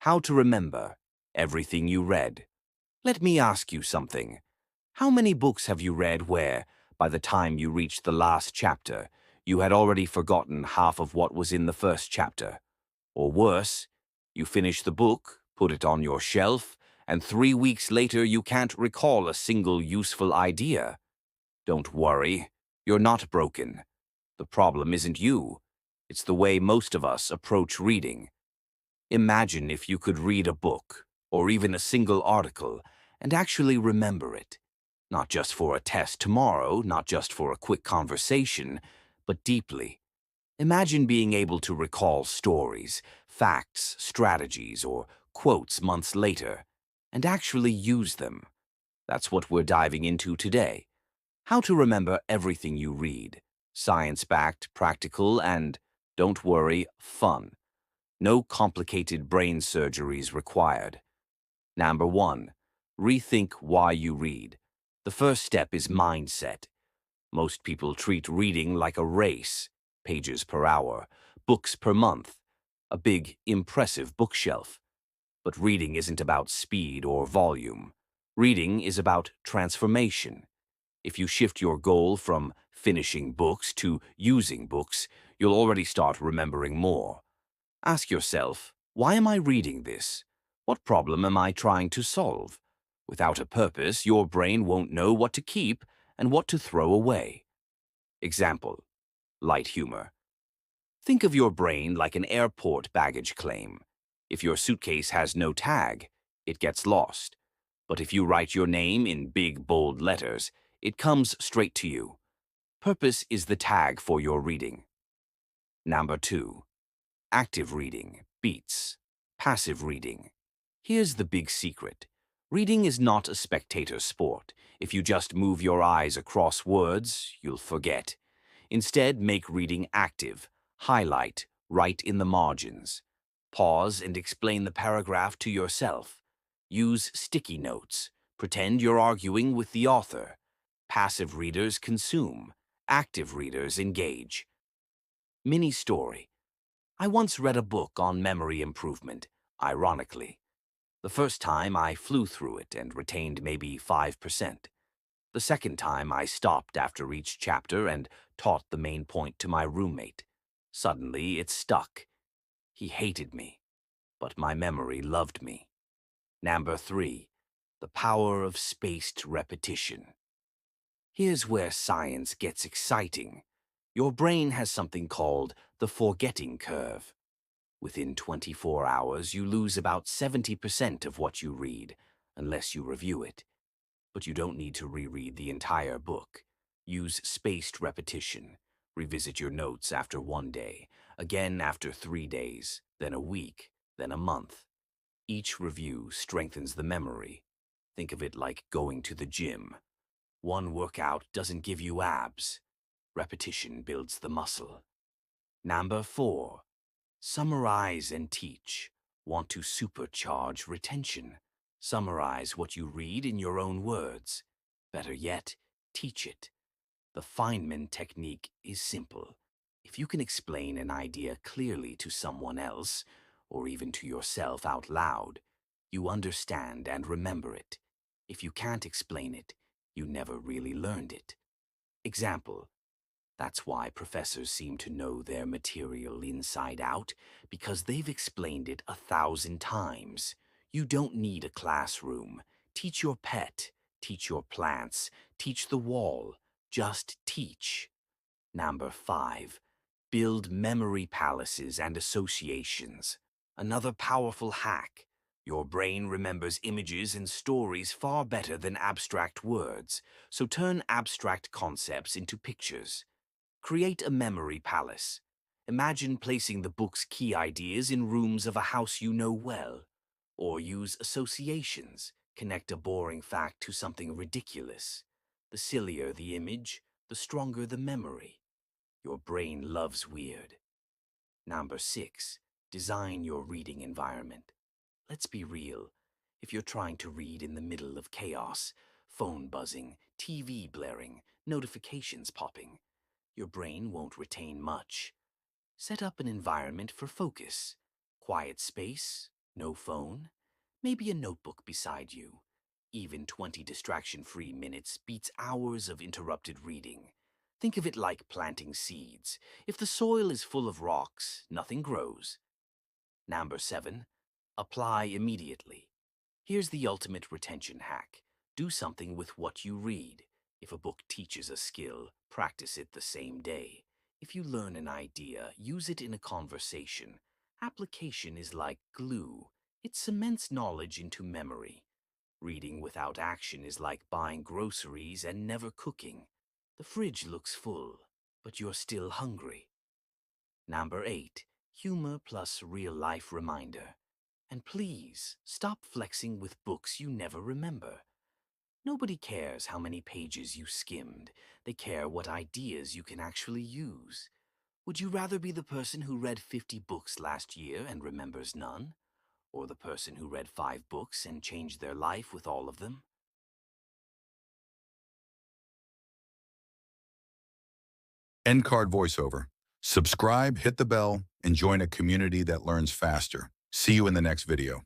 How to remember everything you read. Let me ask you something. How many books have you read where, by the time you reached the last chapter, you had already forgotten half of what was in the first chapter? Or worse, you finish the book, put it on your shelf, and 3 weeks later you can't recall a single useful idea. Don't worry, you're not broken. The problem isn't you. It's the way most of us approach reading. Imagine if you could read a book, or even a single article, and actually remember it. Not just for a test tomorrow, not just for a quick conversation, but deeply. Imagine being able to recall stories, facts, strategies, or quotes months later, and actually use them. That's what we're diving into today. How to remember everything you read. Science-backed, practical, and, don't worry, fun. No complicated brain surgeries required. Number 1. Rethink why you read. The first step is mindset. Most people treat reading like a race. Pages per hour, books per month, a big, impressive bookshelf. But reading isn't about speed or volume. Reading is about transformation. If you shift your goal from finishing books to using books, you'll already start remembering more. Ask yourself, why am I reading this? What problem am I trying to solve? Without a purpose, your brain won't know what to keep and what to throw away. Example, light humor. Think of your brain like an airport baggage claim. If your suitcase has no tag, it gets lost. But if you write your name in big, bold letters, it comes straight to you. Purpose is the tag for your reading. Number 2. Active reading beats passive reading. Here's the big secret. Reading is not a spectator sport. If you just move your eyes across words, you'll forget. Instead, make reading active. Highlight, write in the margins. Pause and explain the paragraph to yourself. Use sticky notes. Pretend you're arguing with the author. Passive readers consume. Active readers engage. Mini story. I once read a book on memory improvement, ironically. The first time I flew through it and retained maybe 5%. The second time I stopped after each chapter and taught the main point to my roommate. Suddenly it stuck. He hated me, but my memory loved me. Number 3. The power of spaced repetition. Here's where science gets exciting. Your brain has something called the forgetting curve. Within 24 hours, you lose about 70% of what you read, unless you review it. But you don't need to reread the entire book. Use spaced repetition. Revisit your notes after 1 day, again after 3 days, then a week, then a month. Each review strengthens the memory. Think of it like going to the gym. One workout doesn't give you abs. Repetition builds the muscle. Number 4. Summarize and teach. Want to supercharge retention? Summarize what you read in your own words. Better yet, teach it. The Feynman technique is simple. If you can explain an idea clearly to someone else, or even to yourself out loud, you understand and remember it. If you can't explain it, you never really learned it. Example. That's why professors seem to know their material inside out, because they've explained it 1,000 times. You don't need a classroom. Teach your pet, teach your plants, teach the wall. Just teach. Number 5. Build memory palaces and associations. Another powerful hack. Your brain remembers images and stories far better than abstract words, so turn abstract concepts into pictures. Create a memory palace. Imagine placing the book's key ideas in rooms of a house you know well. Or use associations. Connect a boring fact to something ridiculous. The sillier the image, the stronger the memory. Your brain loves weird. Number 6. Design your reading environment. Let's be real. If you're trying to read in the middle of chaos, phone buzzing, TV blaring, notifications popping, your brain won't retain much. Set up an environment for focus. Quiet space, No phone? Maybe a notebook beside you. Even 20 distraction-free minutes beats hours of interrupted reading. Think of it like planting seeds. If the soil is full of rocks, nothing grows. Number 7. Apply immediately. Here's the ultimate retention hack. Do something with what you read. If a book teaches a skill, practice it the same day. If you learn an idea, use it in a conversation. Application is like glue. It cements knowledge into memory. Reading without action is like buying groceries and never cooking. The fridge looks full, but you're still hungry. Number 8. Humor plus real-life reminder. And please, stop flexing with books you never remember. Nobody cares how many pages you skimmed. They care what ideas you can actually use. Would you rather be the person who read 50 books last year and remembers none? Or the person who read 5 books and changed their life with all of them? End card voiceover. Subscribe, hit the bell, and join a community that learns faster. See you in the next video.